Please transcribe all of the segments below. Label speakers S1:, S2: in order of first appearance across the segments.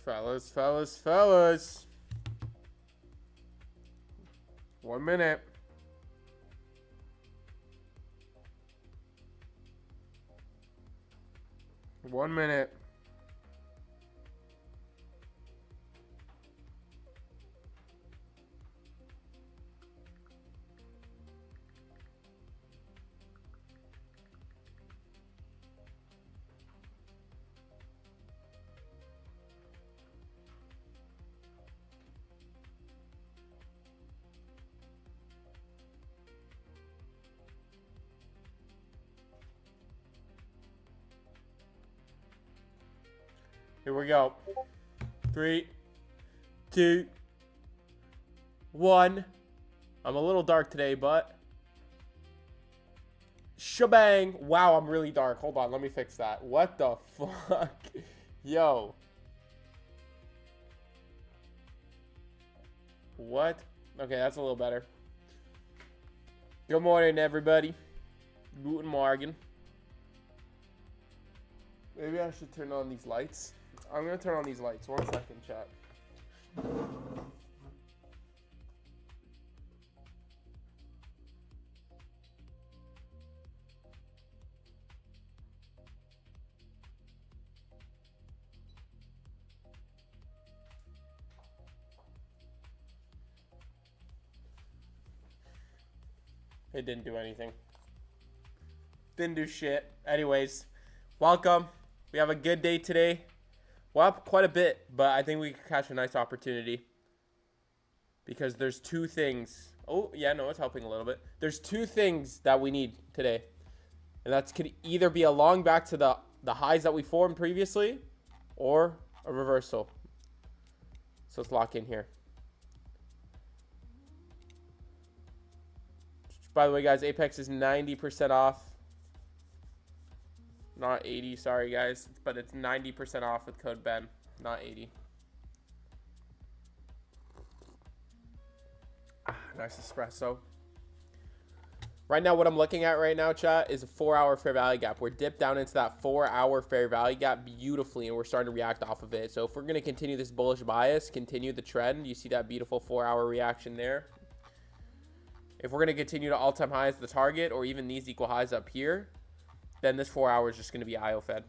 S1: Fellas. 1 minute. One minute. Here we go. 3, 2, 1. I'm a little dark today, but shebang. Wow, I'm really dark. Hold on, let me fix that. What the fuck? Yo. What? Okay, that's a little better. Good morning, everybody. Guten Morgen. Maybe I should turn on these lights. I'm going to turn on these lights. 1 second, chat. It didn't do anything. Didn't do shit. Anyways, welcome. We have a good day today. Well, up quite a bit, but I think we could catch a nice opportunity. Because there's two things. Oh, yeah, no, it's helping a little bit. There's two things that we need today. And that could either be a long back to the highs that we formed previously, or a reversal. So let's lock in here. By the way, guys, Apex is 90% off. Not 80, sorry guys, but it's 90% off with code BEN, not 80. Nice espresso. Right now, what I'm looking at right now, chat, is a 4-hour fair value gap. We're dipped down into that 4-hour fair value gap beautifully, and we're starting to react off of it. So if we're going to continue this bullish bias, continue the trend, you see that beautiful 4-hour reaction there. If we're going to continue to all-time highs the target, or even these equal highs up here, then this 4 hours is just going to be IO fed.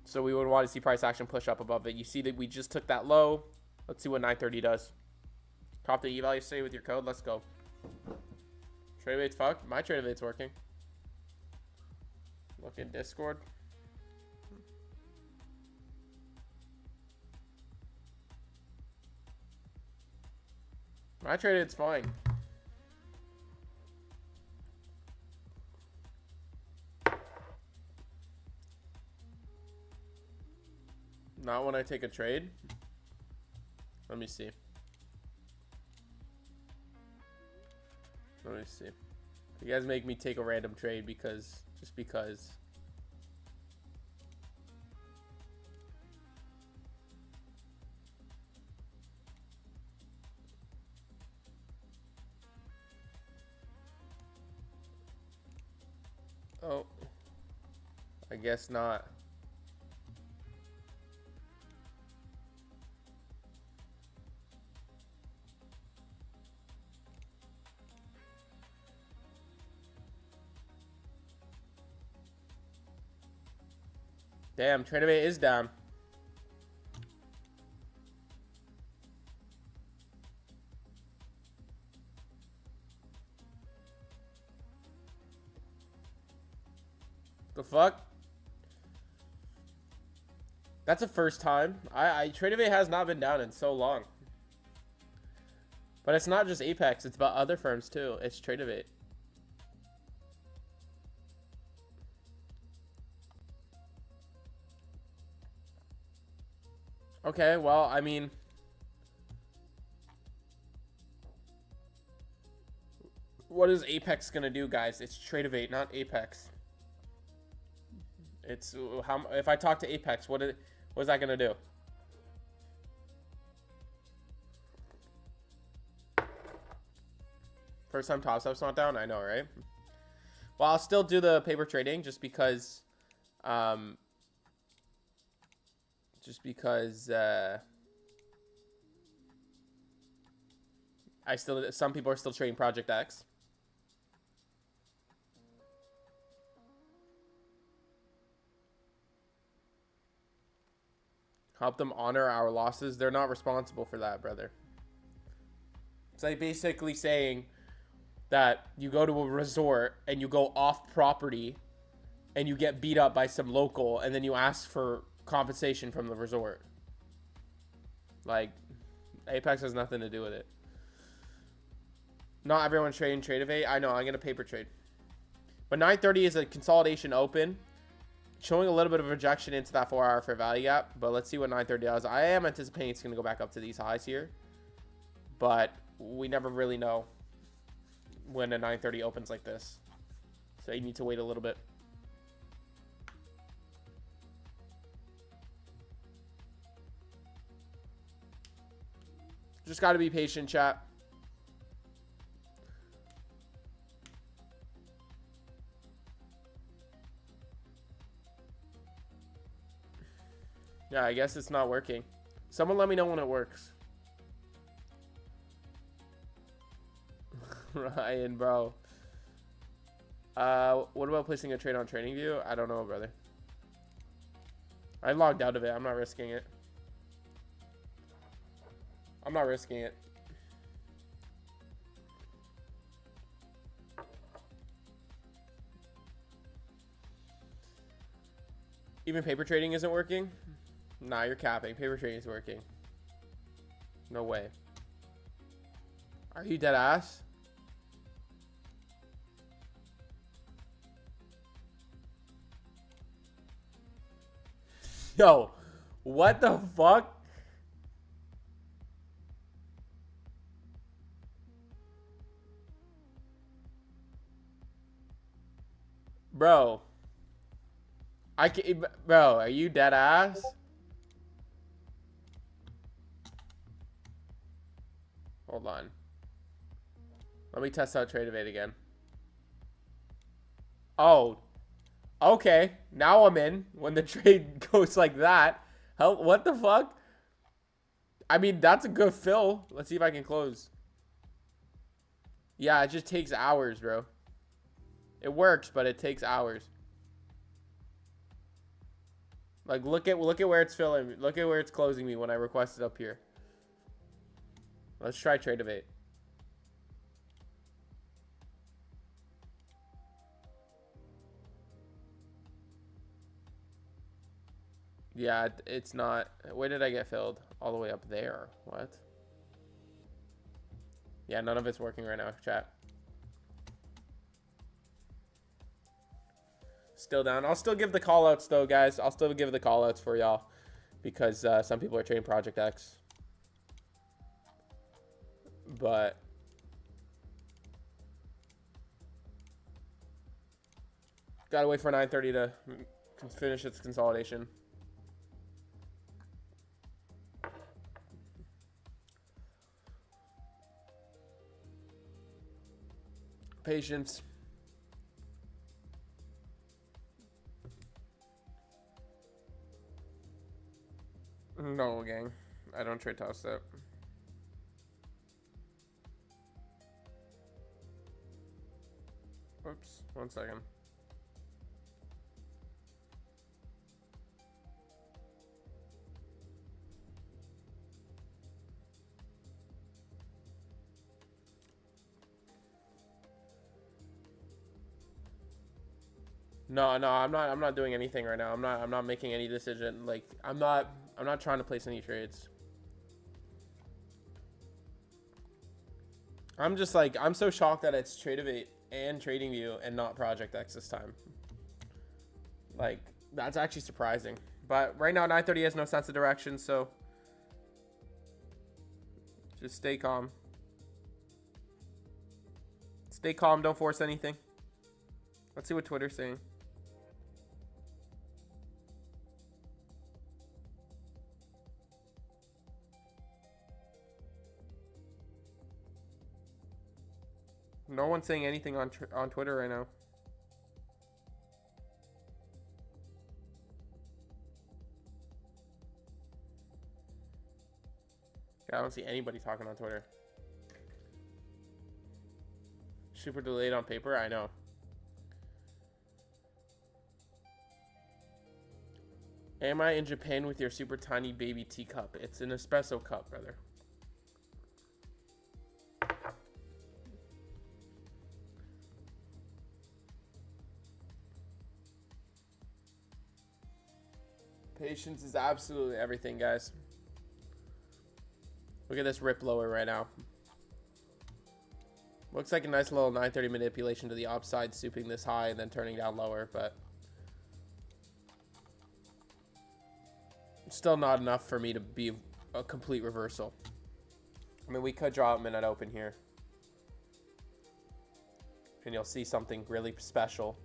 S1: So we would want to see price action push up above it. You see that we just took that low. Let's see what 930 does. Cop the eval yesterday with your code. Let's go. Trade evade's fucked. My trade evade's working. Look in Discord. My trade evade's fine. Not when I take a trade. Let me see. Let me see. You guys make me take a random trade because, just because. Oh, I guess not. Damn, trade evade is down. The fuck? That's the first time. Trade evade has not been down in so long. But it's not just Apex, it's about other firms too. It's trade evade. Okay, well, I mean, what is Apex gonna do, guys? It's trade evade, not Apex. It's how if I talk to Apex, what is that gonna do? First time Top Step's not down, I know, right? Well, I'll still do the paper trading just because just because some people are still trading Project X. Help them honor our losses. They're not responsible for that, brother. It's like basically saying that you go to a resort and you go off property and you get beat up by some local and then you ask for compensation from the resort. Like, Apex has nothing to do with it. Not everyone's trading Trade of 8. I know, I'm going to paper trade. But 930 is a consolidation open. Showing a little bit of rejection into that 4-hour fair value gap. But let's see what 930 does. I am anticipating it's going to go back up to these highs here. But we never really know when a 930 opens like this. So you need to wait a little bit. Just got to be patient, chat. Yeah, I guess it's not working. Someone let me know when it works. Ryan, bro. What about placing a trade on TradingView? I don't know, brother. I logged out of it. I'm not risking it. I'm not risking it. Even paper trading isn't working? Nah, you're capping. Paper trading is working. No way. Are you dead ass? Yo, what the fuck? Bro. Bro, are you dead ass? Hold on. Let me test out Trade of 8 again. Oh. Okay. Now I'm in. When the trade goes like that. Hell, what the fuck? I mean, that's a good fill. Let's see if I can close. Yeah, it just takes hours, bro. It works, but it takes hours. Like, look at where it's filling. Look at where it's closing me when I request it up here. Let's try Trade of 8. Yeah, it's not. Where did I get filled? All the way up there. What? Yeah, none of it's working right now, chat. Still down. I'll still give the call outs though, guys. I'll still give the call outs for y'all because some people are trading Project X. But gotta wait for 930 to finish its consolidation. Patience. No, gang. I don't trade toss that. Oops. 1 second. No, I'm not doing anything right now. I'm not making any decision. Like, I'm not trying to place any trades. I'm just like, I'm so shocked that it's Trade of 8 and TradingView and not Project X this time. Like, that's actually surprising. But right now, 930 has no sense of direction, so just stay calm. Stay calm. Don't force anything. Let's see what Twitter's saying. No one's saying anything on Twitter right now. I don't see anybody talking on Twitter. Super delayed on paper, I know. Am I in Japan with your super tiny baby teacup? It's an espresso cup, brother. Patience is absolutely everything, guys. Look at this rip lower right now. Looks like a nice little 930 manipulation to the upside, souping this high and then turning down lower, but still not enough for me to be a complete reversal. I mean, we could draw out midnight open here, and you'll see something really special.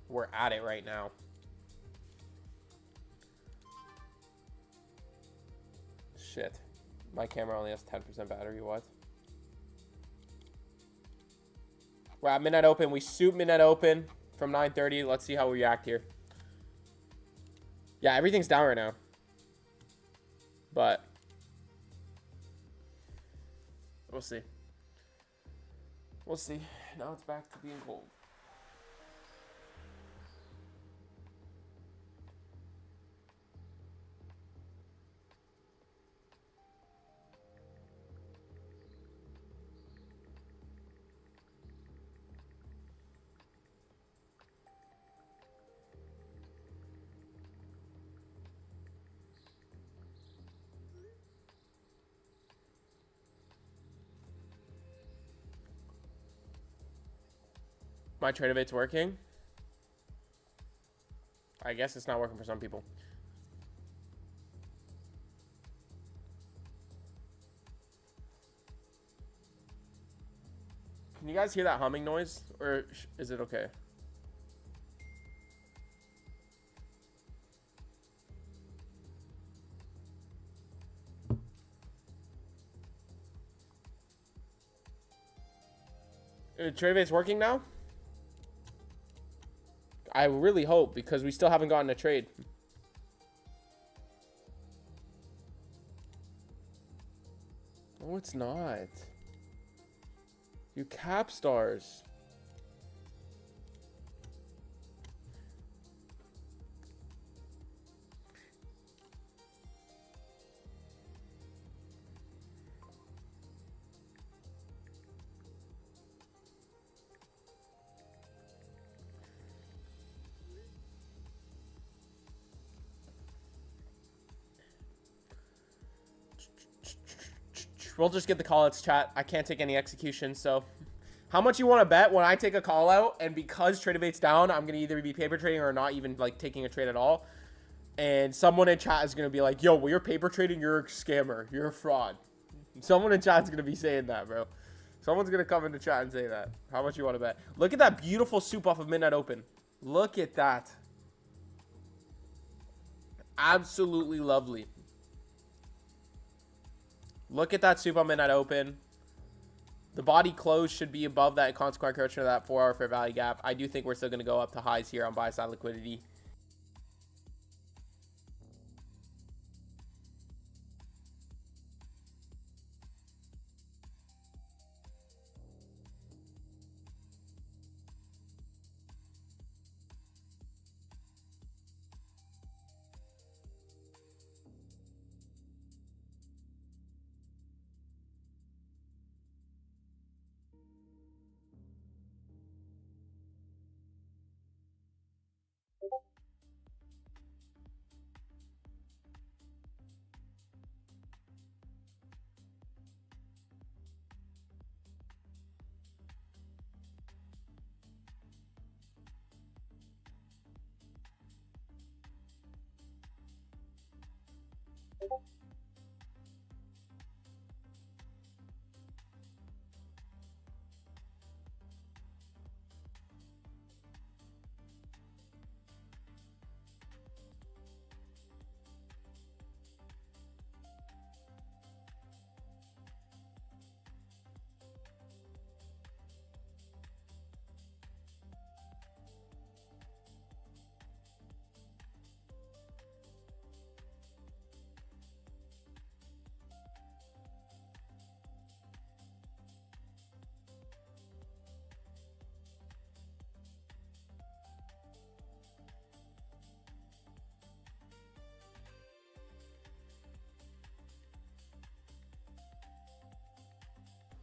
S1: We're at it right now. Shit. My camera only has 10% battery. What? We're at midnight open. We soup midnight open from 9:30. Let's see how we react here. Yeah, everything's down right now. But we'll see. We'll see. Now it's back to being cold. My trade evate's working. I guess it's not working for some people. Can you guys hear that humming noise? Or is it okay? Trade evate's working now? I really hope, because we still haven't gotten a trade. No, it's not. You cap stars. We'll just get the call outs, chat. I can't take any execution, so how much you want to bet when I take a call out? And because trade evate's down, I'm gonna either be paper trading or not even like taking a trade at all. And someone in chat is gonna be like, "Yo, well, you're paper trading. You're a scammer. You're a fraud." Someone in chat's gonna be saying that, bro. Someone's gonna come into chat and say that. How much you want to bet? Look at that beautiful soup off of midnight open. Look at that. Absolutely lovely. Look at that soup on midnight open. The body close should be above that consequent correction of that 4-hour fair value gap. I do think we're still going to go up to highs here on buy side liquidity.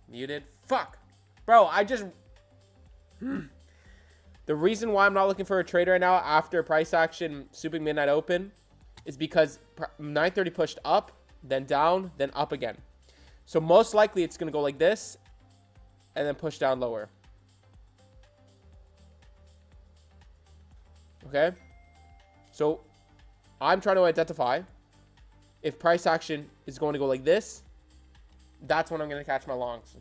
S1: Muted. Fuck. Bro, I just... The reason why I'm not looking for a trade right now after price action sweeping midnight open is because 930 pushed up, then down, then up again. So most likely it's going to go like this and then push down lower. Okay? So I'm trying to identify if price action is going to go like this, that's when I'm going to catch my longs.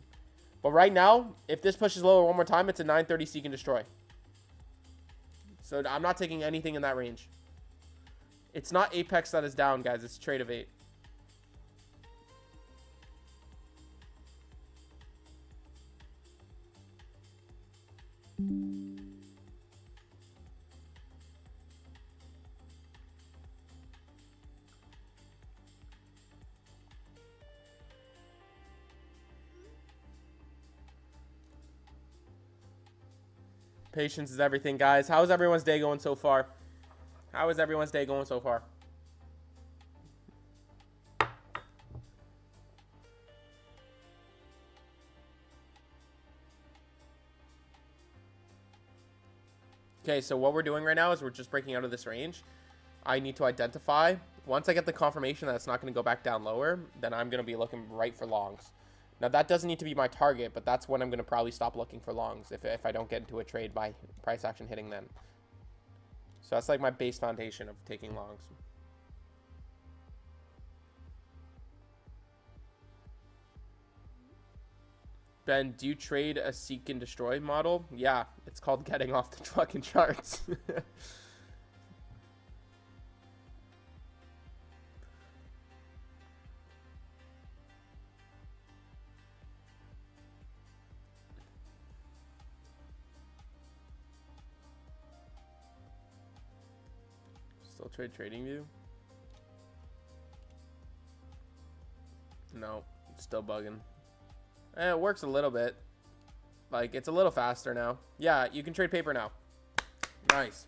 S1: But right now, if this pushes lower one more time, it's a 930 seek and destroy. So I'm not taking anything in that range. It's not Apex that is down, guys. It's trade of 8. Patience is everything, guys. How is everyone's day going so far? How is everyone's day going so far? Okay, so what we're doing right now is we're just breaking out of this range. I need to identify. Once I get the confirmation that it's not going to go back down lower, then I'm going to be looking right for longs. Now, that doesn't need to be my target, but that's when I'm going to probably stop looking for longs if I don't get into a trade by price action hitting then. So that's like my base foundation of taking longs. Ben, do you trade a seek and destroy model? Yeah, it's called getting off the fucking charts. Still trade trading view? No, it's still bugging. It works a little bit. Like, it's a little faster now. Yeah, you can trade paper now. Nice.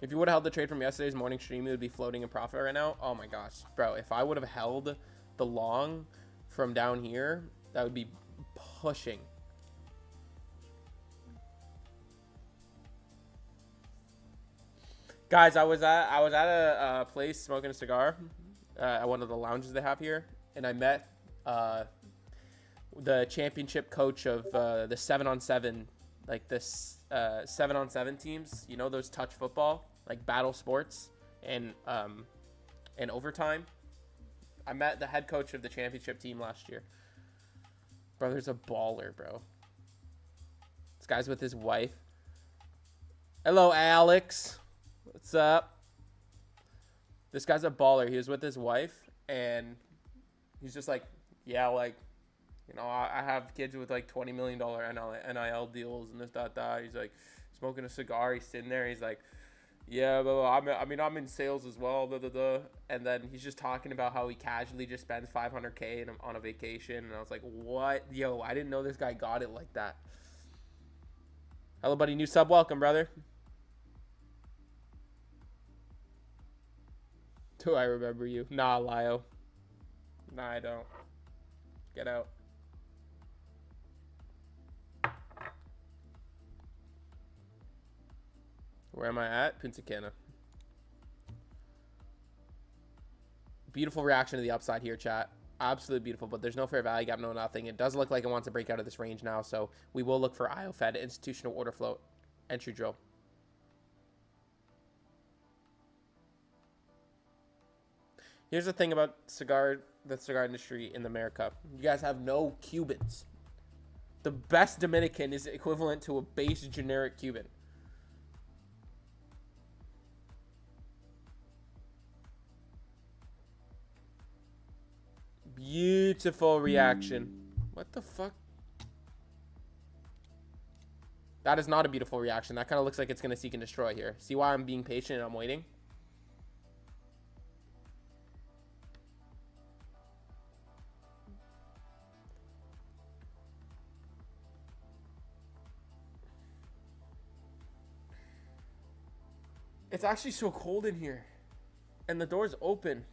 S1: If you would have held the trade from yesterday's morning stream, it would be floating in profit right now. Oh my gosh. Bro, if I would have held the long from down here, that would be pushing. Guys, I was at a place smoking a cigar at one of the lounges they have here, and I met the championship coach of the 7-on-7, like this 7-on-7 teams. You know those touch football, like battle sports and overtime. I met the head coach of the championship team last year. Brother's a baller, bro. This guy's with his wife. Hello, Alex. What's up? This guy's a baller. He was with his wife, and he's just like, yeah, like, you know, I have kids with like $20 million NIL deals and this, that. He's like smoking a cigar. He's sitting there. He's like, yeah, blah, blah. I'm in sales as well, blah, blah, blah. And then he's just talking about how he casually just spends $500K on a vacation. And I was like, what? Yo, I didn't know this guy got it like that. Hello, buddy. New sub. Welcome, brother. Do I remember you? Nah, Lio. Nah, I don't. Get out. Where am I at? Punta Cana. Beautiful reaction to the upside here, chat. Absolutely beautiful, but there's no fair value gap, no nothing. It does look like it wants to break out of this range now, so we will look for IOFED, institutional order flow, entry drill. Here's the thing about the cigar industry in America. You guys have no Cubans. The best Dominican is equivalent to a base generic Cuban. Beautiful reaction. What the fuck? That is not a beautiful reaction. That kind of looks like it's going to seek and destroy here. See why I'm being patient and I'm waiting? It's actually so cold in here. And the door's open.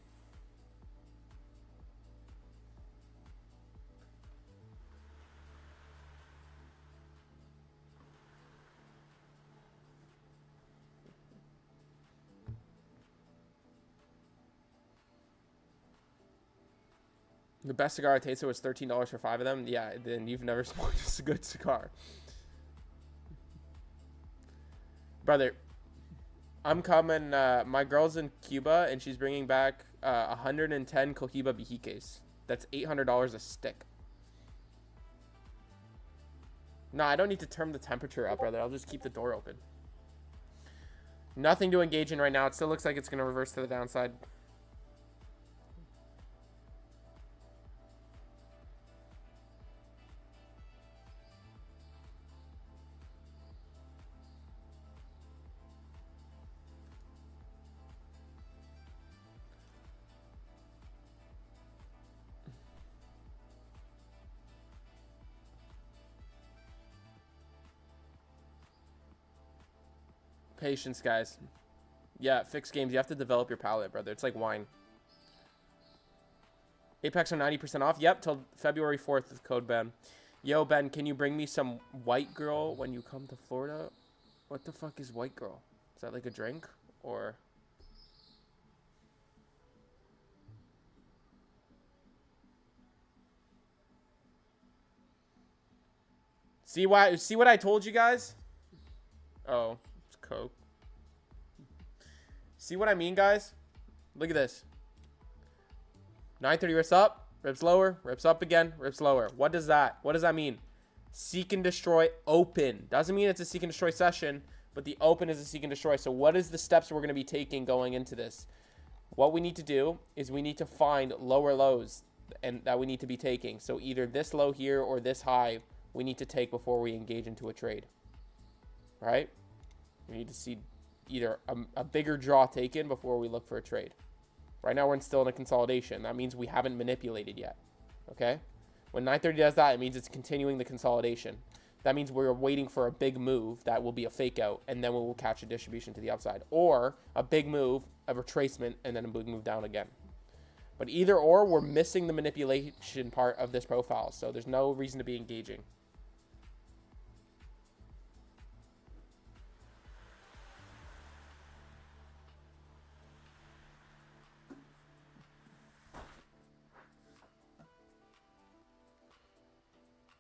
S1: The best cigar I tasted was $13 for 5 of them. Yeah, then you've never smoked just a good cigar. Brother, I'm coming. My girl's in Cuba, and she's bringing back 110 Cohiba Bijiques. That's $800 a stick. No, I don't need to turn the temperature up, brother. I'll just keep the door open. Nothing to engage in right now. It still looks like it's going to reverse to the downside. Patience, guys. Yeah, fixed games. You have to develop your palate, brother. It's like wine. Apex are 90% off. Yep, till February 4th with code Ben. Yo, Ben, can you bring me some white girl when you come to Florida? What the fuck is white girl? Is that like a drink? Or... See what I told you guys? Oh, it's Coke. See what I mean, guys? Look at this. 930 rips up, rips lower, rips up again, rips lower. What does that mean? Seek and destroy open. Doesn't mean it's a seek and destroy session, but the open is a seek and destroy. So what is the steps we're going to be taking going into this? What we need to do is we need to find lower lows and that we need to be taking. So either this low here or this high we need to take before we engage into a trade. Right? We need to see either a bigger draw taken before we look for a trade. Right now we're still in a consolidation. That means we haven't manipulated yet. Okay? When 930 does that, it means it's continuing the consolidation. That means we're waiting for a big move that will be a fake out, and then we will catch a distribution to the upside. Or a big move, a retracement, and then a big move down again. But either or, we're missing the manipulation part of this profile. So there's no reason to be engaging.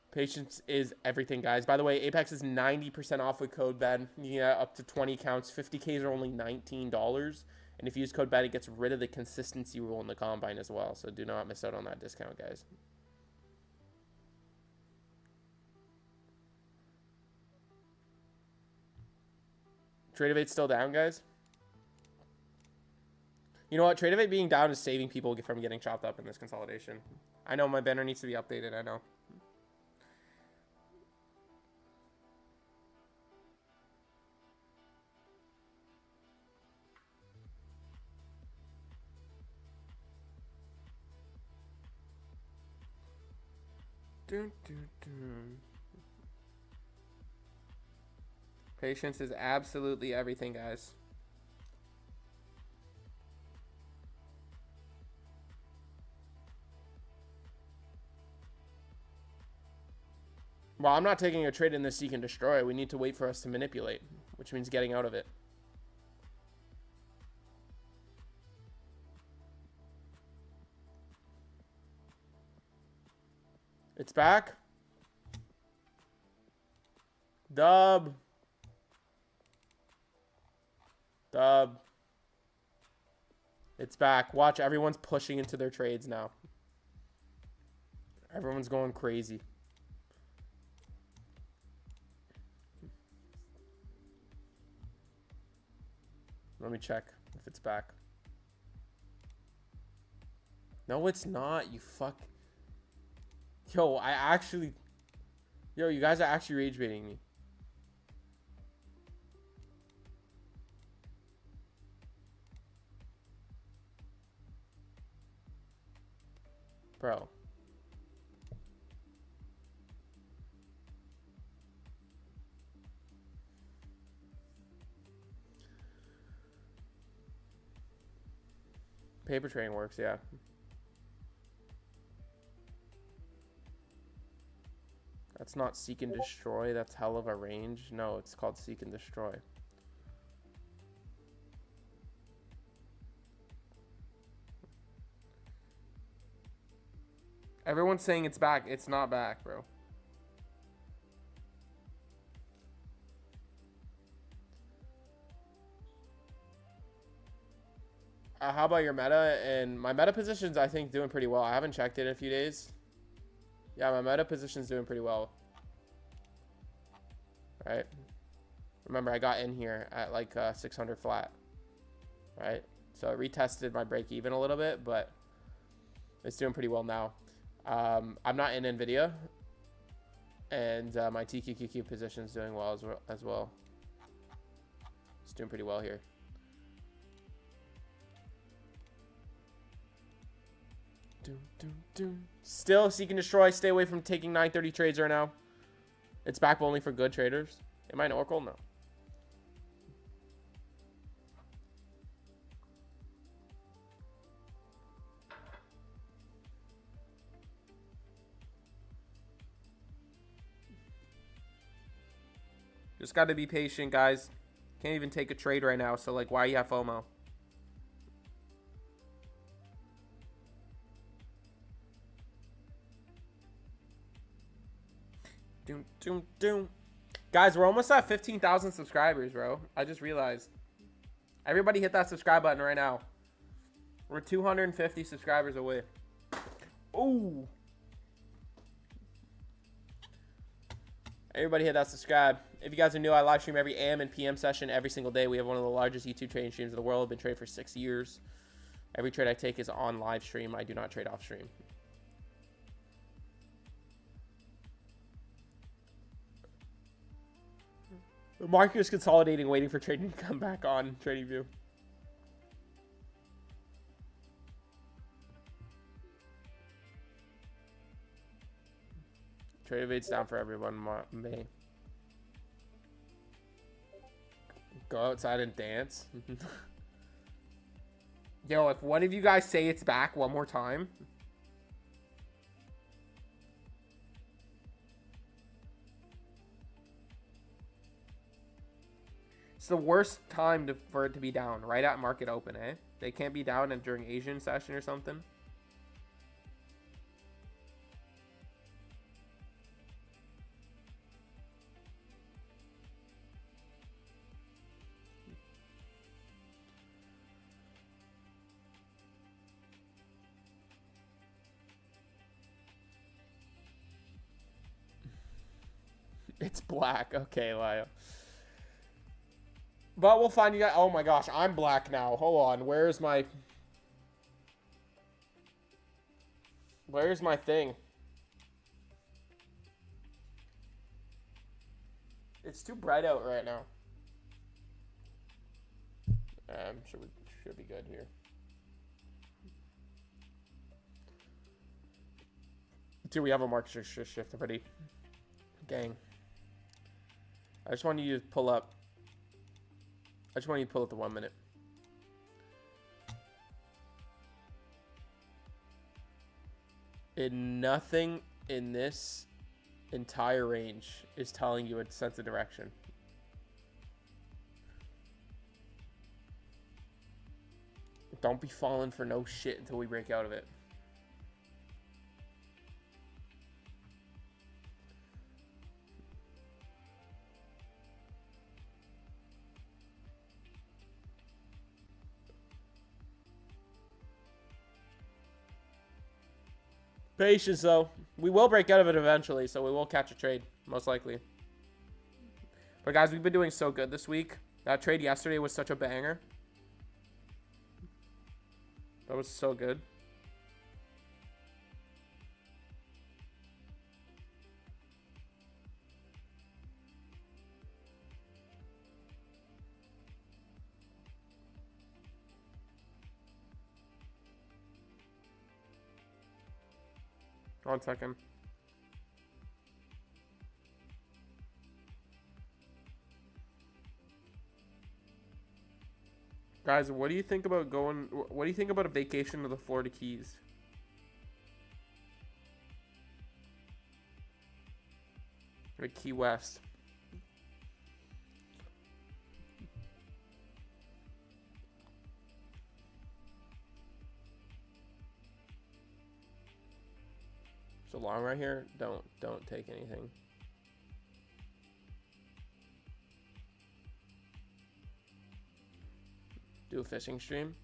S1: Patience is everything, guys. By the way, Apex is 90% off with code Ben. You get up to 20 counts. 50Ks are only $19. And if you use code Ben, it gets rid of the consistency rule in the Combine as well. So do not miss out on that discount, guys. Tradeovate's still down, guys. You know what? Tradeovate being down is saving people from getting chopped up in this consolidation. I know my banner needs to be updated. I know. Patience is absolutely everything, guys. Well, I'm not taking a trade in this seek and destroy. We need to wait for us to manipulate, which means getting out of it. It's back. Dub. Dub. It's back. Watch, everyone's pushing into their trades now. Everyone's going crazy. Let me check if it's back. No, it's not. You fuck. Yo, Yo, you guys are actually rage baiting me. Bro. Paper train works, yeah. That's not seek and destroy. That's hell of a range. No, it's called seek and destroy. Everyone's saying it's back. It's not back, bro. How about your meta? And my meta position's, I think, doing pretty well. I haven't checked it in a few days. Yeah, my meta position's doing pretty well. Right? Remember, I got in here at like 600 flat. Right? So I retested my break even a little bit, but it's doing pretty well now. I'm not in NVIDIA. And my TQQQ position's doing well as well. It's doing pretty well here. Still seek and destroy. Stay away from taking 930 trades right now. It's back only for good traders. Am I an Oracle? No. Just got to be patient, guys. Can't even take a trade right now. So, like, why you have FOMO? Guys, we're almost at 15,000 subscribers, bro. I just realized. Everybody hit that subscribe button right now. We're 250 subscribers away. Ooh. Everybody hit that subscribe. If you guys are new, I live stream every AM and PM session every single day. We have one of the largest YouTube trading streams in the world. I've been trading for 6 years. Every trade I take is on live stream. I do not trade off stream. The market is consolidating, waiting for trading to come back on TradingView. Trade evades down for everyone. May go outside and dance. Yo, if one of you guys say it's back one more time. It's the worst time for it to be down, right at market open, eh? They can't be down during Asian session or something. It's black. Okay, Lyle. But we'll find you guys. Oh my gosh, I'm black now. Hold on. Where's my thing? It's too bright out right now. Should be good here. Do we have a market shift already? Gang. I just want you to pull up. I just want you to pull up the 1 minute. Nothing in this entire range is telling you a sense of direction. Don't be falling for no shit until we break out of it. Patience, though. We will break out of it eventually, so we will catch a trade, most likely. But, guys, we've been doing so good this week. That trade yesterday was such a banger. That was so good. One second. Guys, what do you think about going? What do you think about a vacation to the Florida Keys? Or Key West? So long right here. Don't take anything. Do a fishing stream.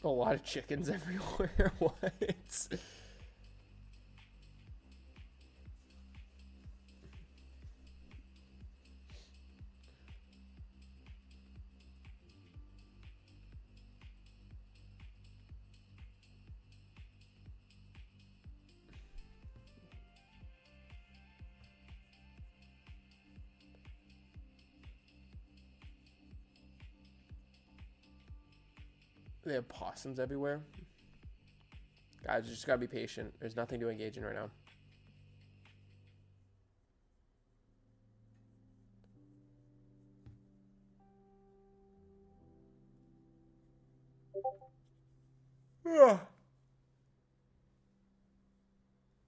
S1: A lot of chickens everywhere. What? They have possums everywhere. Guys, you just gotta be patient. There's nothing to engage in right now.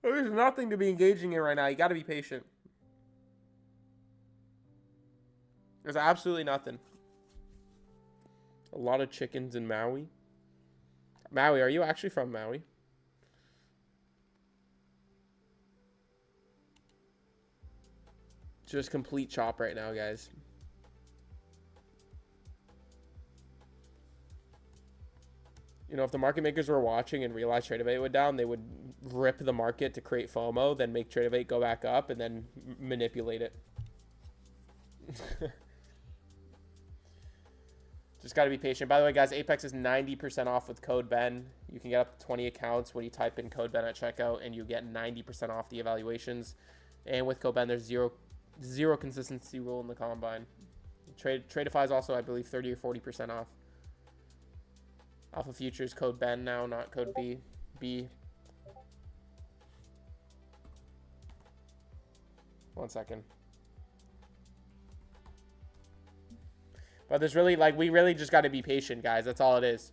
S1: There's nothing to be engaging in right now. You gotta be patient. There's absolutely nothing. A lot of chickens in Maui. Maui, are you actually from Maui? Just complete chop right now, guys. You know, if the market makers were watching and realized Tradevate went down, they would rip the market to create FOMO, then make Tradevate go back up, and then manipulate it. Just got to be patient. By the way, guys, Apex is 90% off with code Ben. You can get up to 20 accounts when you type in code Ben at checkout, and you get 90% off the evaluations. And with code Ben, there's zero consistency rule in the combine. Tradeify is also, I believe, 30 or 40% off. Alpha futures code Ben now, not code B. 1 second. But there's really, like, we really just got to be patient, guys. That's all it is.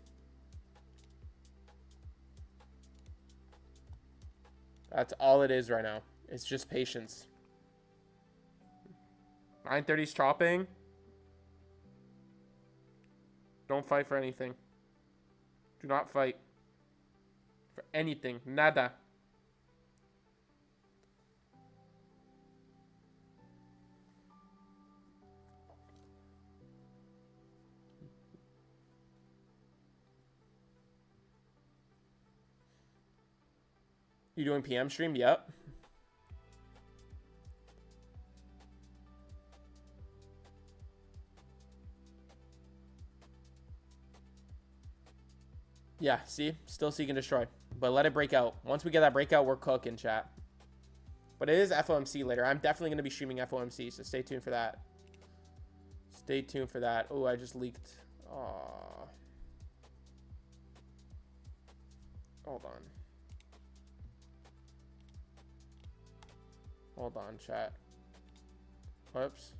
S1: That's all it is right now. It's just patience. 930's chopping. Don't fight for anything. Do not fight for anything. Nada. You doing PM stream? Yep. Yeah, see? Still seek and destroy. But let it break out. Once we get that breakout, we're cooking, chat. But it is FOMC later. I'm definitely going to be streaming FOMC, so stay tuned for that. Stay tuned for that. Oh, I just leaked. Aww. Hold on. Hold on, chat. Whoops.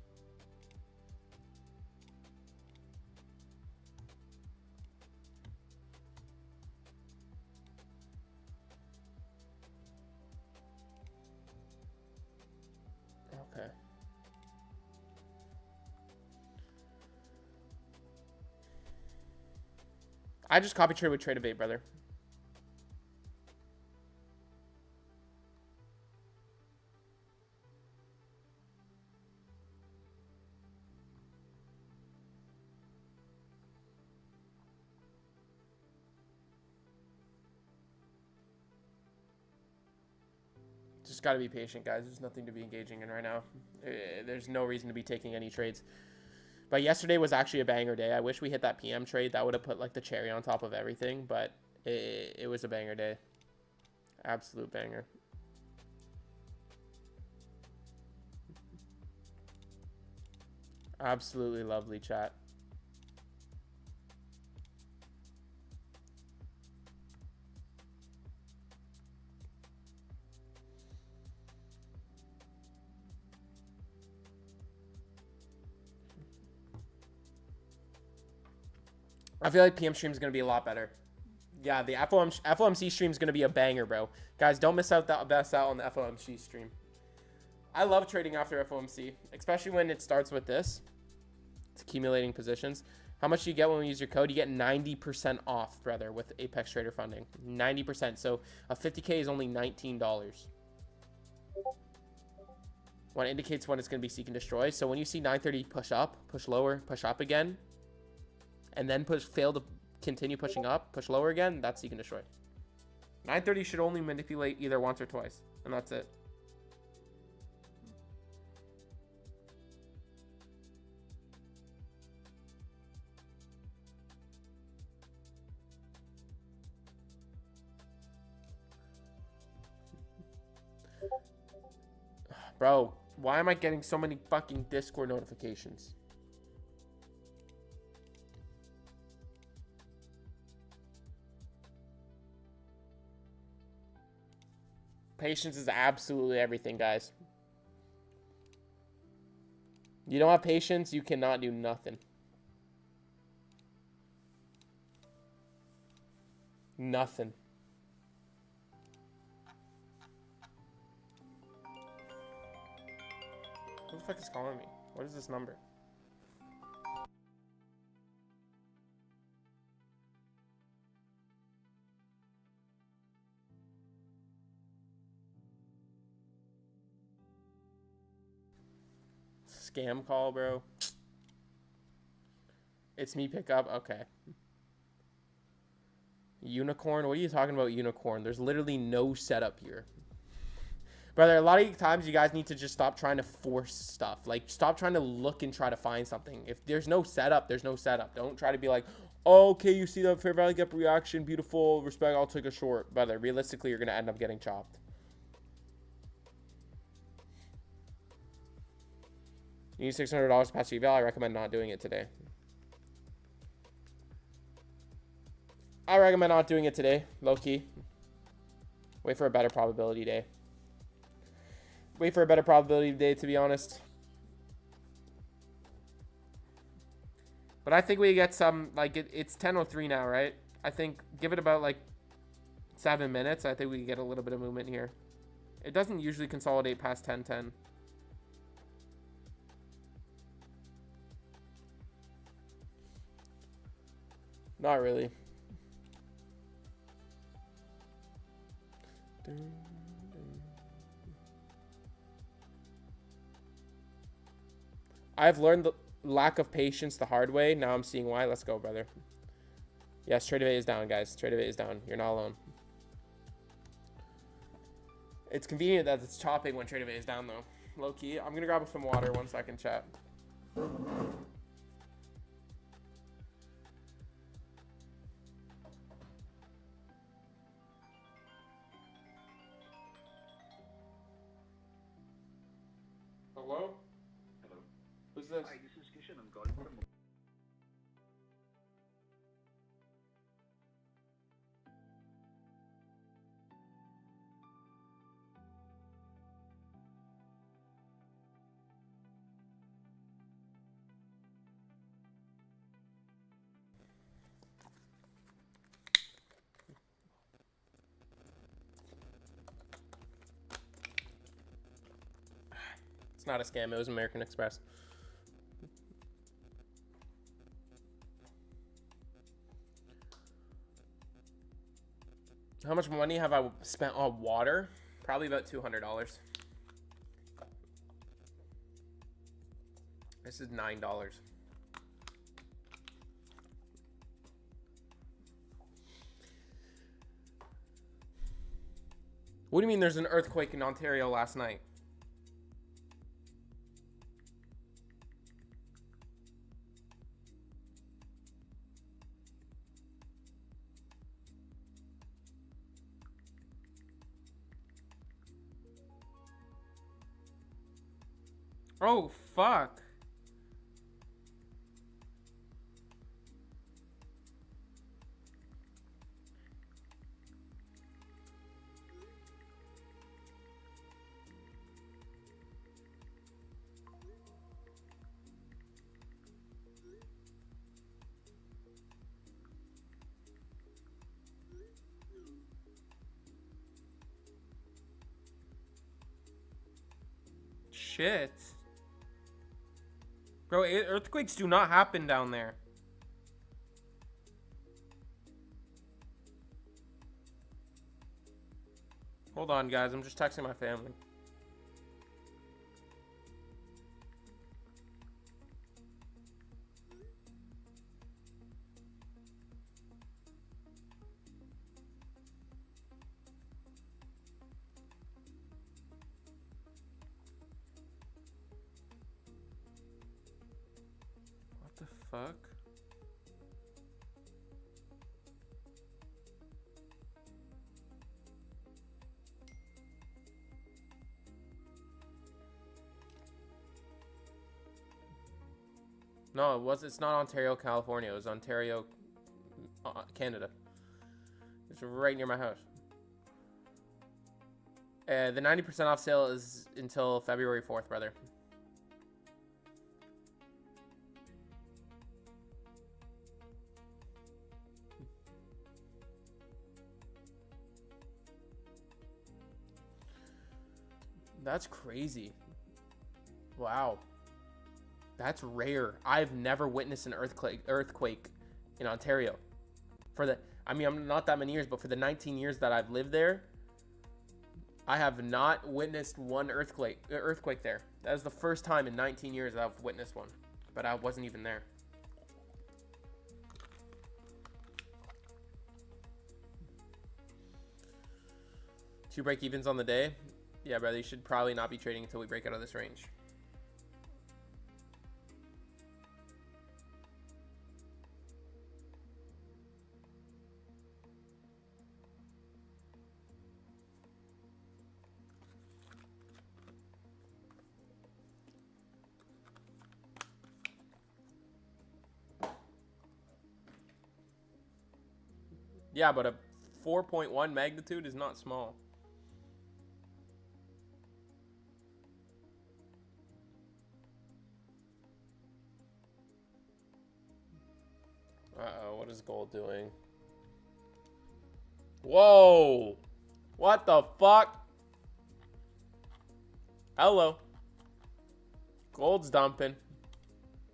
S1: Okay. I just copy trade with Tradebait, brother. Just got to be patient, guys. There's nothing to be engaging in right now. There's no reason to be taking any trades. But yesterday was actually a banger day. I wish we hit that PM trade. That would have put like the cherry on top of everything. But it was a banger day. Absolute banger. Absolutely lovely, chat. I feel like PM stream is going to be a lot better. Yeah, the FOMC stream is going to be a banger, bro. Guys, don't miss out on the FOMC stream. I love trading after FOMC, especially when it starts with this. It's accumulating positions. How much do you get when we use your code? You get 90% off, brother, with Apex Trader funding. 90%. So a 50K is only $19. What indicates when it's going to be seek and destroy. So when you see 930 push up, push lower, push up again, and then fail to continue pushing up, push lower again, that's seek and destroy. 930 should only manipulate either once or twice, and that's it. Bro, why am I getting so many fucking Discord notifications? Patience is absolutely everything, guys. You don't have patience, you cannot do nothing. Nothing. Who the fuck is calling me? What is this number? Scam call, bro. It's me pick up. Okay. Unicorn? What are you talking about, unicorn? There's literally no setup here. Brother, a lot of times you guys need to just stop trying to force stuff. Like, stop trying to look and try to find something. If there's no setup, there's no setup. Don't try to be like, oh, okay, you see that fair value gap reaction, beautiful, respect, I'll take a short. Brother, realistically, you're going to end up getting chopped. You need $600 to pass eval. I recommend not doing it today. I recommend not doing it today, low key. Wait for a better probability day. Wait for a better probability day, to be honest. But I think we get some, like, it's 10:03 now, right? I think, give it about, like, 7 minutes. I think we can get a little bit of movement here. It doesn't usually consolidate past 10:10. Not really. I've learned the lack of patience the hard way. Now I'm seeing why. Let's go, brother. Yes, trade of eight is down, guys. Trade of eight is down. You're not alone. It's convenient that it's chopping when trade of eight is down, though. Low key. I'm gonna grab some water. 1 second, chat. Hello?
S2: Hello.
S1: Who's this?
S2: Hi, this is Kishan. I'm calling from.
S1: It's not a scam. It was American Express. How much money have I spent on water? Probably about $200. This is $9. What do you mean there's an earthquake in Ontario last night? Oh, fuck. shit. Bro, earthquakes do not happen down there. Hold on, guys. I'm just texting my family. What the fuck? No, it's not Ontario, California. It was Ontario, Canada. It's right near my house. The 90% off sale is until February 4th, brother. That's crazy. Wow. That's rare. I've never witnessed an earthquake in Ontario. I mean, I'm not that many years, but for the 19 years that I've lived there, I have not witnessed one earthquake there. That is the first time in 19 years that I've witnessed one, but I wasn't even there. Two break evens on the day. Yeah, brother, you should probably not be trading until we break out of this range. Yeah, but a 4.1 magnitude is not small. Uh-oh, what is gold doing? Whoa! What the fuck? Hello. Gold's dumping.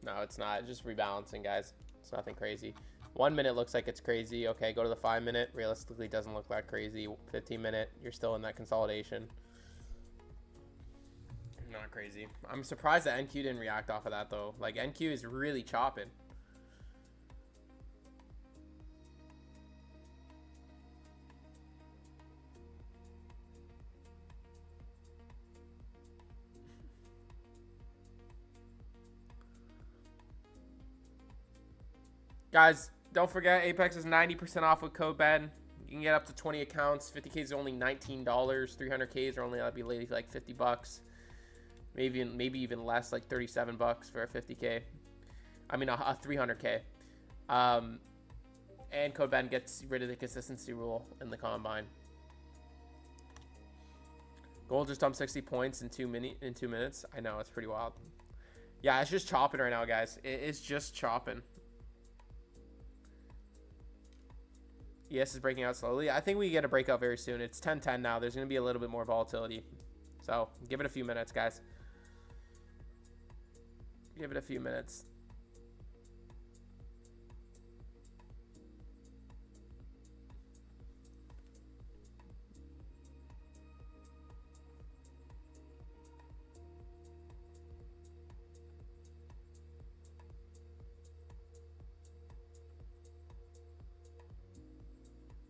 S1: No, it's not. It's just rebalancing, guys. It's nothing crazy. 1 minute looks like it's crazy. Okay, go to the 5 minute. Realistically, doesn't look that crazy. 15 minute, you're still in that consolidation. Not crazy. I'm surprised that NQ didn't react off of that, though. Like, NQ is really chopping. Guys, don't forget, Apex is 90% off with code Ben. You can get up to 20 accounts. 50Ks is only $19. 300Ks are only, that'd be like 50 bucks. Maybe even less, like 37 bucks for a 50K. I mean, a 300K. And code Ben gets rid of the consistency rule in the combine. Gold just dumped 60 points in 2 minutes. I know, it's pretty wild. Yeah, it's just chopping right now, guys. It is just chopping. ES is breaking out slowly. I think we get a breakout very soon. It's 10-10 now. There's going to be a little bit more volatility. So give it a few minutes, guys. Give it a few minutes.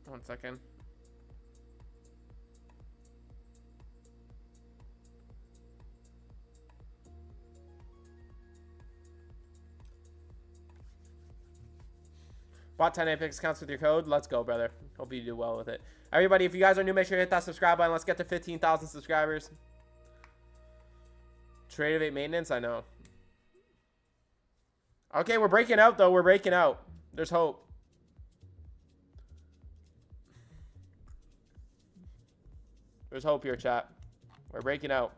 S1: One second. Bought 10 Apex accounts with your code. Let's go, brother. Hope you do well with it. Everybody, if you guys are new, make sure you hit that subscribe button. Let's get to 15,000 subscribers. Trade maintenance, I know. Okay, we're breaking out, though. We're breaking out. There's hope. There's hope here, chat. We're breaking out.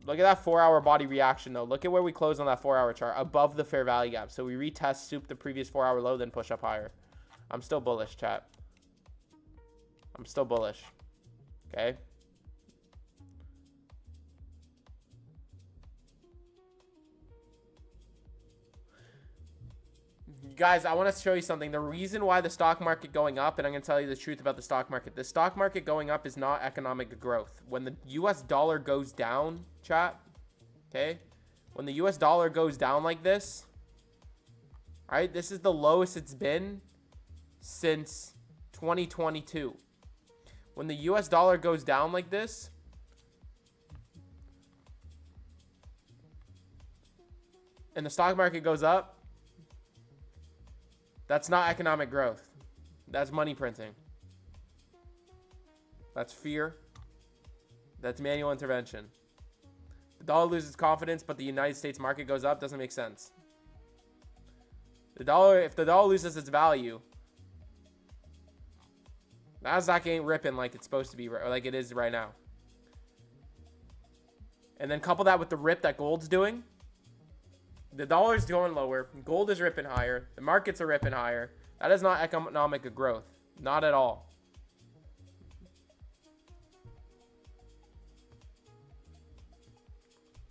S1: Look at that 4-hour body reaction, though. Look at where we close on that 4-hour chart. Above the fair value gap. So we retest, soup the previous 4-hour low, then push up higher. I'm still bullish, chat. I'm still bullish. Okay? Guys, I want to show you something. The reason why the stock market going up, and I'm going to tell you the truth about the stock market. The stock market going up is not economic growth. When the US dollar goes down, chat, okay? When the US dollar goes down like this, all right, this is the lowest it's been since 2022. When the US dollar goes down like this, and the stock market goes up, that's not economic growth. That's money printing. That's fear. That's manual intervention. The dollar loses confidence, but the United States market goes up. Doesn't make sense. The dollar, if the dollar loses its value, Nasdaq ain't ripping like it's supposed to be, or like it is right now. And then couple that with the rip that gold's doing. The dollar's going lower. Gold is ripping higher. The markets are ripping higher. That is not economic growth. Not at all.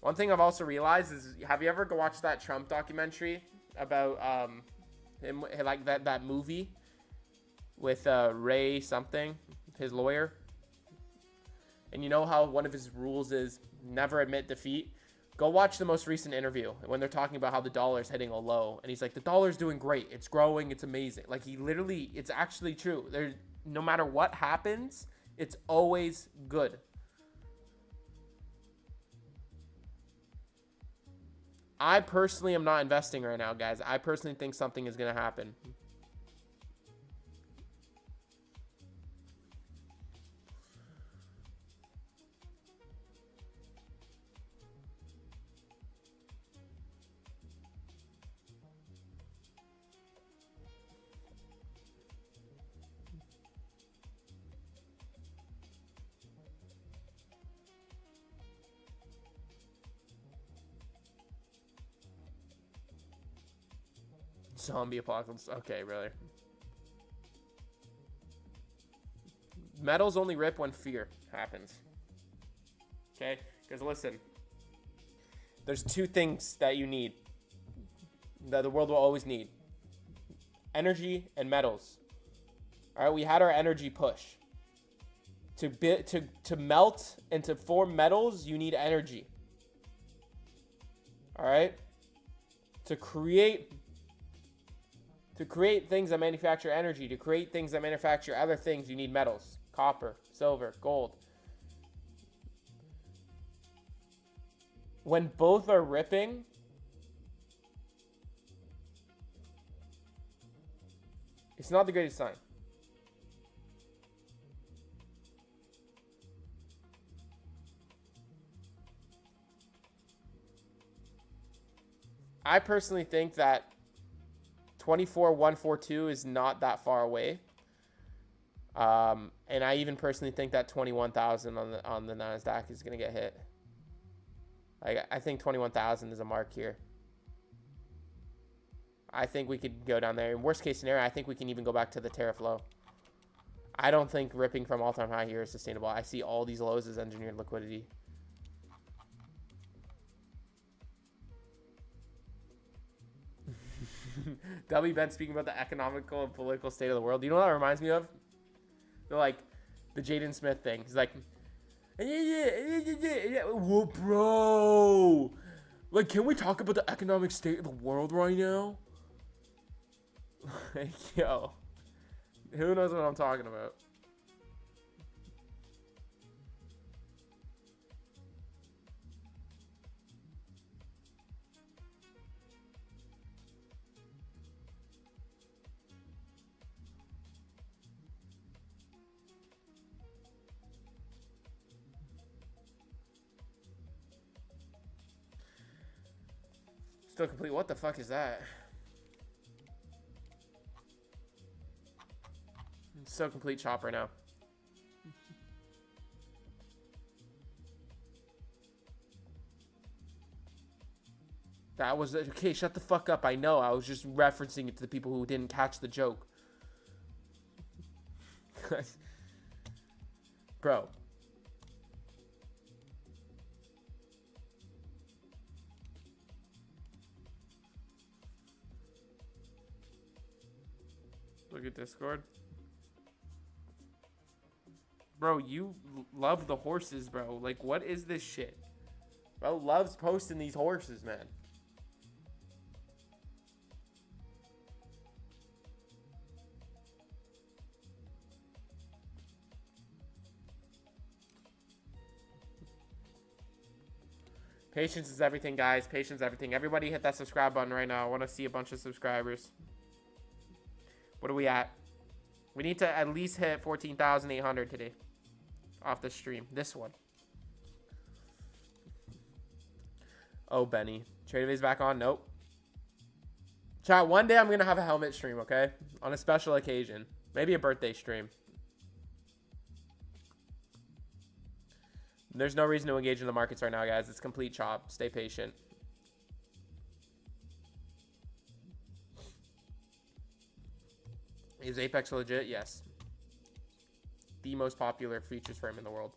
S1: One thing I've also realized is, have you ever watched that Trump documentary about him, like that movie with Ray something, his lawyer? And you know how one of his rules is never admit defeat? Go watch the most recent interview when they're talking about how the dollar's hitting a low. And he's like, the dollar's doing great. It's growing. It's amazing. Like, he literally, it's actually true. No matter what happens, it's always good. I personally am not investing right now, guys. I personally think something is going to happen. Zombie apocalypse. Okay, really. Metals only rip when fear happens. Okay? Because listen, there's two things that you need, that the world will always need: energy and metals. All right, we had our energy push. To melt and to form metals, you need energy. All right? To create things that manufacture energy, to create things that manufacture other things, you need metals. Copper, silver, gold. When both are ripping, it's not the greatest sign. I personally think that 24,142 is not that far away. And I even personally think that 21,000 on the Nasdaq is going to get hit. I think 21,000 is a mark here. I think we could go down there. In worst case scenario, I think we can even go back to the tariff low. I don't think ripping from all-time high here is sustainable. I see all these lows as engineered liquidity. W. Ben speaking about the economical and political state of the world. Do you know what that reminds me of? They're like the Jaden Smith thing. He's like, whoa, bro. Like, can we talk about the economic state of the world right now? Like, yo, who knows what I'm talking about? Still complete. What the fuck is that? It's so complete chop right now. That was okay. Shut the fuck up. I know. I was just referencing it to the people who didn't catch the joke. Bro. Look at Discord. Bro, you love the horses, bro. Like, what is this shit? Bro loves posting these horses, man. Patience is everything, guys. Patience is everything. Everybody hit that subscribe button right now. I want to see a bunch of subscribers. What are we at? We need to at least hit 14,800 today. Off the stream. This one. Oh, Benny. TradeAway's back on? Nope. Chat, one day I'm going to have a helmet stream, okay? On a special occasion. Maybe a birthday stream. There's no reason to engage in the markets right now, guys. It's complete chop. Stay patient. Is Apex legit? Yes. The most popular futures frame in the world.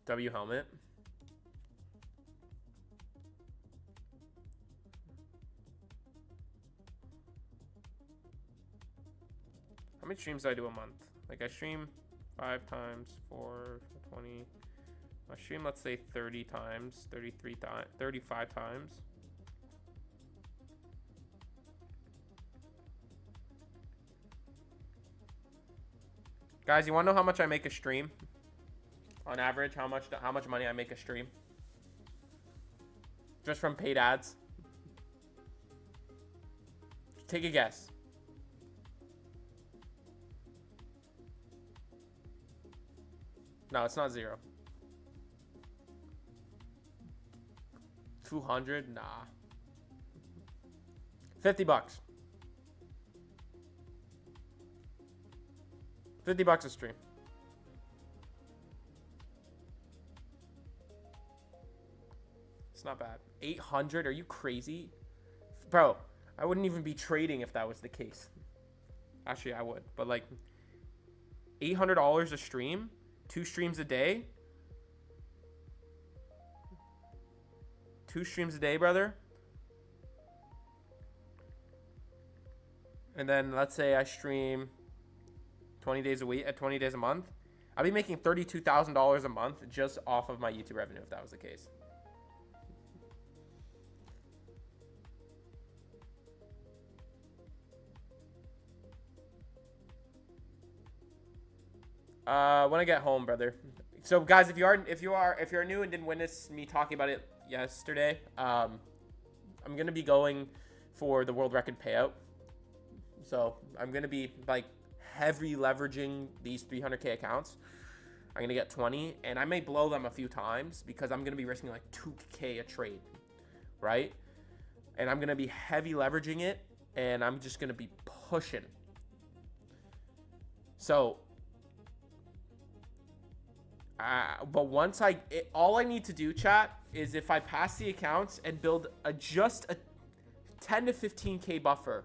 S1: W helmet. How many streams do I do a month? Like, I stream 5 times 4, 20. I stream, let's say, 30 times, 33 times, 35 times. Guys, you want to know how much I make a stream? On average, how much money I make a stream? Just from paid ads. Take a guess. No, it's not 0. 200? Nah. 50 bucks. 50 bucks a stream. It's not bad. 800? Are you crazy? Bro, I wouldn't even be trading if that was the case. Actually, I would. But like, $800 a stream? 2 streams a day? 2 streams a day, brother? And then let's say I stream 20 days a week, 20 days a month. I'd be making $32,000 a month just off of my YouTube revenue if that was the case. When I get home, brother. So guys, if you're new and didn't witness me talking about it yesterday, I'm gonna be going for the world record payout. So I'm gonna be like heavy leveraging these 300K accounts. I'm gonna get 20, and I may blow them a few times because I'm gonna be risking like 2K a trade, right? And I'm gonna be heavy leveraging it, and I'm just gonna be pushing. So, but once all I need to do, chat, is if I pass the accounts and build just a 10 to 15K buffer,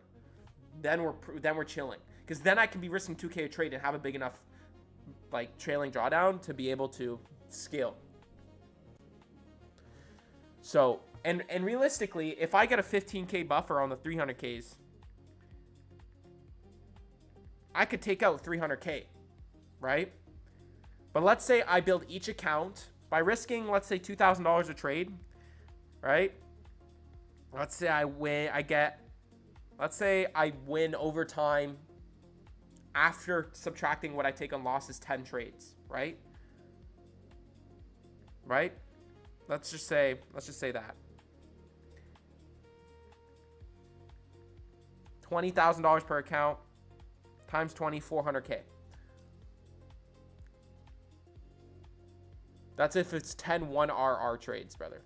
S1: then we're chilling. Because then I can be risking 2K a trade and have a big enough like trailing drawdown to be able to scale. So, and realistically, if I get a 15K buffer on the 300Ks, I could take out 300K, right? But let's say I build each account by risking, let's say $2,000 a trade, right? Let's say I win over time after subtracting what I take on losses, 10 trades, right? Right? Let's just say that. $20,000 per account times 20, 400K. That's if it's 10 1RR trades, brother.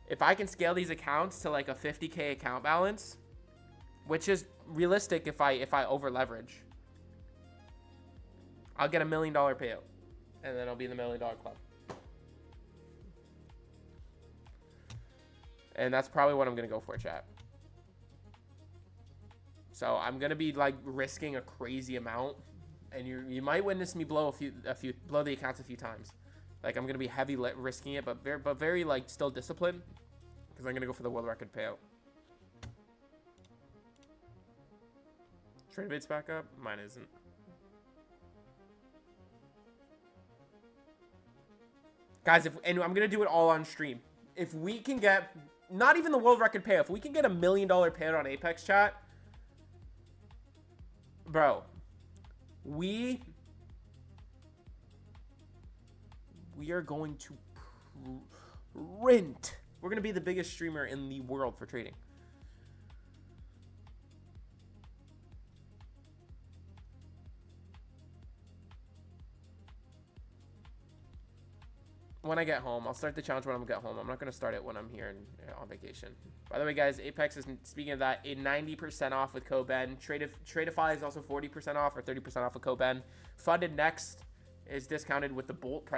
S1: If I can scale these accounts to like a 50K account balance, which is realistic if I over leverage, I'll get $1 million payout, and then I'll be in the $1 million club. And that's probably what I'm gonna go for, chat. So I'm gonna be like risking a crazy amount, and you might witness me blow blow the accounts a few times. Like I'm gonna be heavy risking it, but very like still disciplined. Because I'm going to go for the world record payout. Trade bait's back up? Mine isn't. Guys, and I'm going to do it all on stream. If we can get, not even the world record payout, if we can get $1 million payout on Apex, chat, bro, we are going to print. We're going to be the biggest streamer in the world for trading. When I get home, I'll start the challenge when I get home. I'm not going to start it when I'm here on vacation. By the way, guys, Apex is, speaking of that, a 90% off with code Ben. Tradeify is also 40% off or 30% off with code Ben. Funded Next is discounted with the Bolt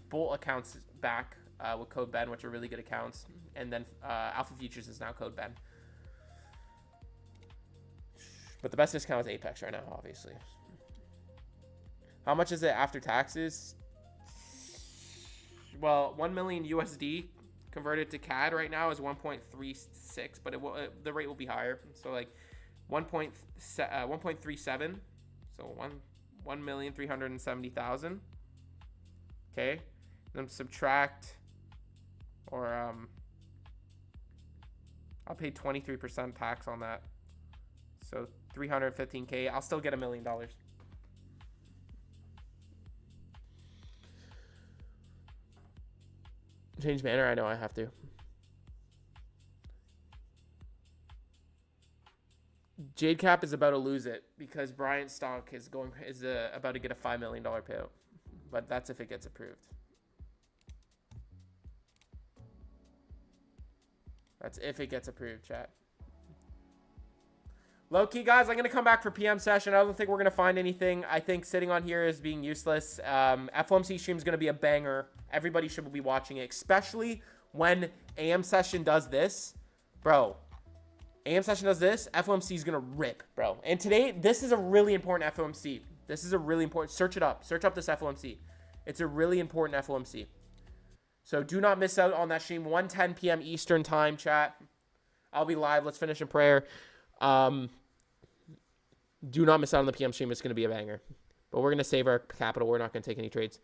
S1: Bolt accounts back with code Ben, which are really good accounts. And then Alpha Futures is now code Ben. But the best discount is Apex right now, obviously. How much is it after taxes? Well, 1 million USD converted to CAD right now is 1.36, but the rate will be higher. So like 1.37, so 1,370,000. Okay, then subtract, or I'll pay 23% tax on that. So 315K. I'll still get $1 million. Change banner? I know I have to. Jade Cap is about to lose it because Bryant stock is about to get a $5 million payout. But that's if it gets approved. That's if it gets approved, chat. Low key, guys, I'm going to come back for PM session. I don't think we're going to find anything. I think sitting on here is being useless. FOMC stream is going to be a banger. Everybody should be watching it, especially when AM session does this. Bro, AM session does this, FOMC is going to rip, bro. And today, this is a really important FOMC. This is a really important, search it up. Search up this FOMC. It's a really important FOMC. So do not miss out on that stream. 1:10 p.m. Eastern time, chat. I'll be live. Let's finish in prayer. Do not miss out on the PM stream. It's going to be a banger. But we're going to save our capital. We're not going to take any trades.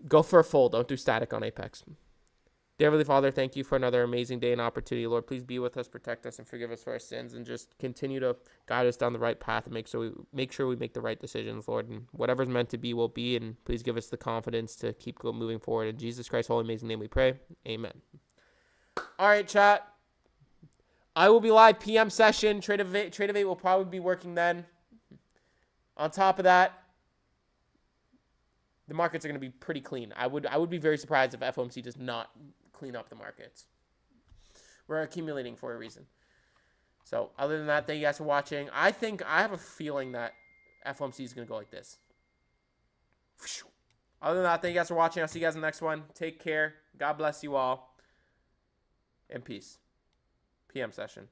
S1: Go for a full. Don't do static on Apex. Dear Heavenly Father, thank you for another amazing day and opportunity. Lord, please be with us, protect us, and forgive us for our sins. And just continue to guide us down the right path and make sure we make the right decisions, Lord. And whatever's meant to be will be. And please give us the confidence to keep moving forward. In Jesus Christ's holy, amazing name we pray. Amen. All right, chat. I will be live PM session. Trade of 8 will probably be working then. On top of that, the markets are going to be pretty clean. I would be very surprised if FOMC does not clean up the markets. We're accumulating for a reason. So other than that, thank you guys for watching. I have a feeling that FOMC is going to go like this. Other than that, thank you guys for watching. I'll see you guys in the next one. Take care. God bless you all. And peace. PM session.